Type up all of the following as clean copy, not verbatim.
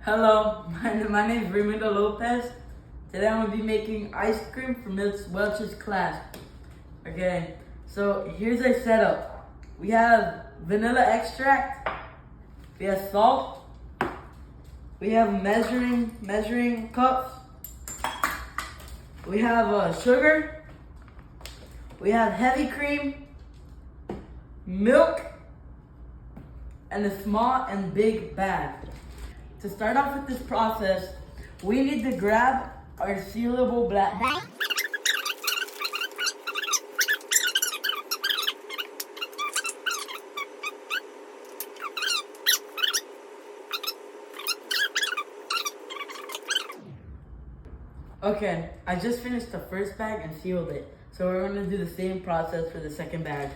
Hello, my name is Raimundo Lopez. Today I'm going to be making ice cream for Miss Welch's class. Okay, so here's our setup. We have vanilla extract, we have salt, we have measuring cups, we have sugar, we have heavy cream, milk, and a small and big bag. To start off with this process, we need to grab our sealable black. Okay, I just finished the first bag and sealed it. So we're gonna do the same process for the second bag.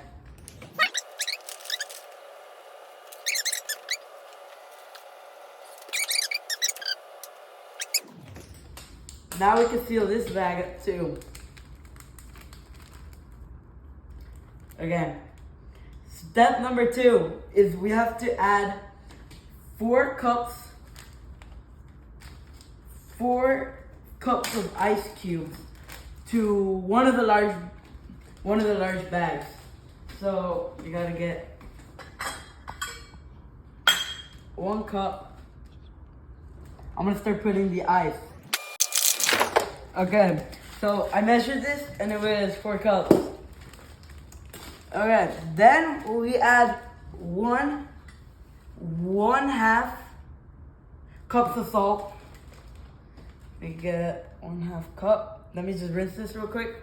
Now we can seal this bag too. Again, step number 2 is we have to add 4 cups of ice cubes to one of the large bags. So you gotta get 1 cup. I'm gonna start putting the ice. Okay, so I measured this and it was 4 cups. Okay, then we add one half cups of salt. We get 1/2 cup. Let me just rinse this real quick.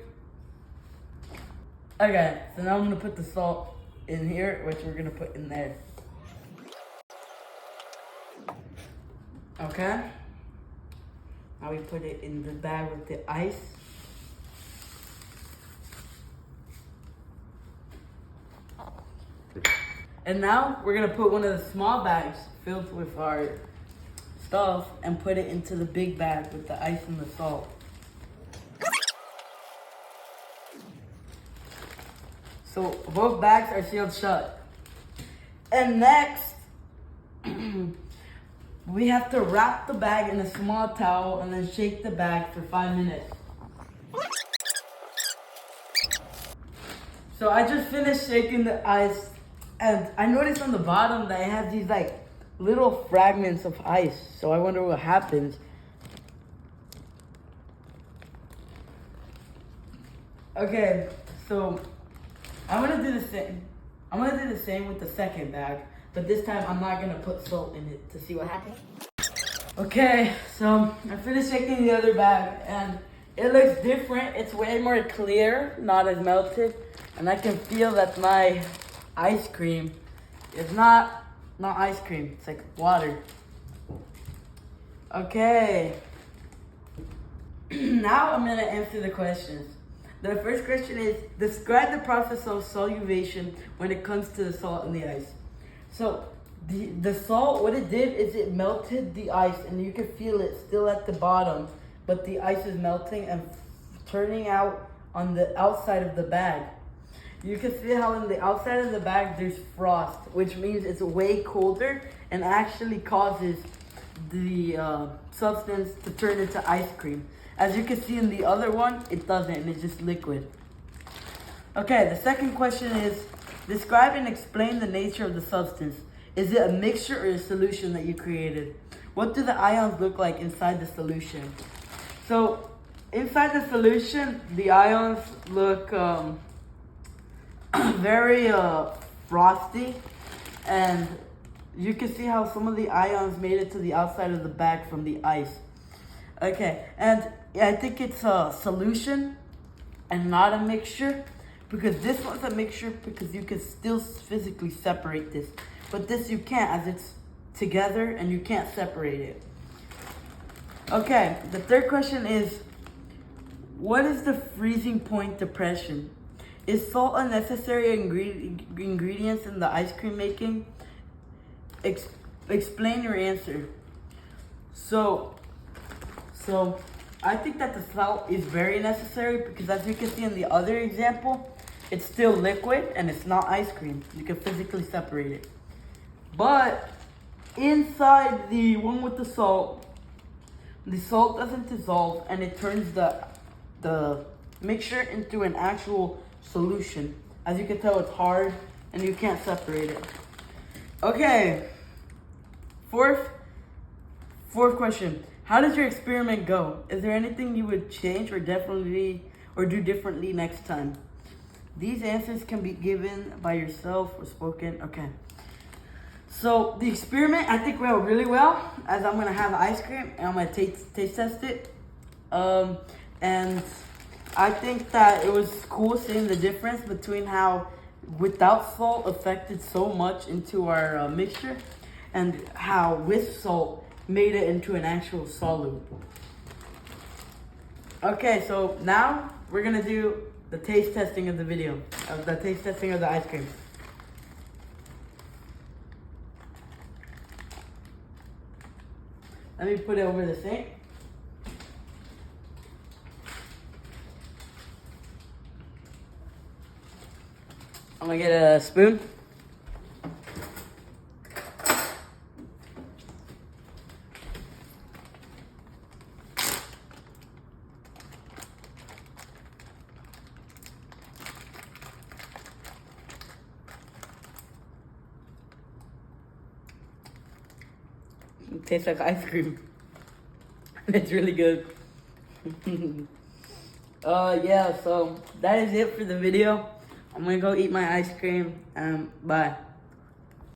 Okay, so now I'm gonna put the salt in here, which we're gonna put in there. Okay. Now we put it in the bag with the ice. And now we're gonna put one of the small bags filled with our stuff and put it into the big bag with the ice and the salt. So both bags are sealed shut. And next, we have to wrap the bag in a small towel and then shake the bag for 5 minutes. So I just finished shaking the ice and I noticed on the bottom that it has these like little fragments of ice. So I wonder what happens. Okay, so I'm gonna do the same. I'm gonna do the same with the second bag, but this time I'm not gonna put salt in it to see what happens. Okay, so I finished shaking the other bag and it looks different. It's way more clear, not as melted. And I can feel that my ice cream is not ice cream, it's like water. Okay, now I'm gonna answer the questions. The first question is, describe the process of soluvation when it comes to the salt and the ice. So the salt, what it did is it melted the ice and you can feel it still at the bottom, but the ice is melting and turning out on the outside of the bag. You can see how in the outside of the bag there's frost, which means it's way colder and actually causes the substance to turn into ice cream. As you can see in the other one, it doesn't, and it's just liquid. Okay, the second question is, describe and explain the nature of the substance. Is it a mixture or a solution that you created? What do the ions look like inside the solution? So, inside the solution, the ions look very frosty, and you can see how some of the ions made it to the outside of the bag from the ice. Okay, and yeah, I think it's a solution and not a mixture, because this one's a mixture because you can still physically separate this, but this you can't, as it's together and you can't separate it. Okay, the third question is, what is the freezing point depression? Is salt a necessary ingredients in the ice cream making? Explain your answer. So I think that the salt is very necessary because, as you can see in the other example, it's still liquid and it's not ice cream. You can physically separate it. But inside the one with the salt doesn't dissolve and it turns the mixture into an actual solution. As you can tell, it's hard and you can't separate it. Okay, fourth question. How does your experiment go? Is there anything you would change or do differently next time? These answers can be given by yourself or spoken. Okay. So the experiment, I think, went really well, as I'm gonna have ice cream and I'm gonna taste test it. And I think that it was cool seeing the difference between how without salt affected so much into our mixture and how with salt made it into an actual solid. Okay, so now we're gonna do the taste testing of the taste testing of the ice cream. Let me put it over the sink. I'm gonna get a spoon. It tastes like ice cream. It's really good. Yeah, so that is it for the video. I'm gonna go eat my ice cream. Bye.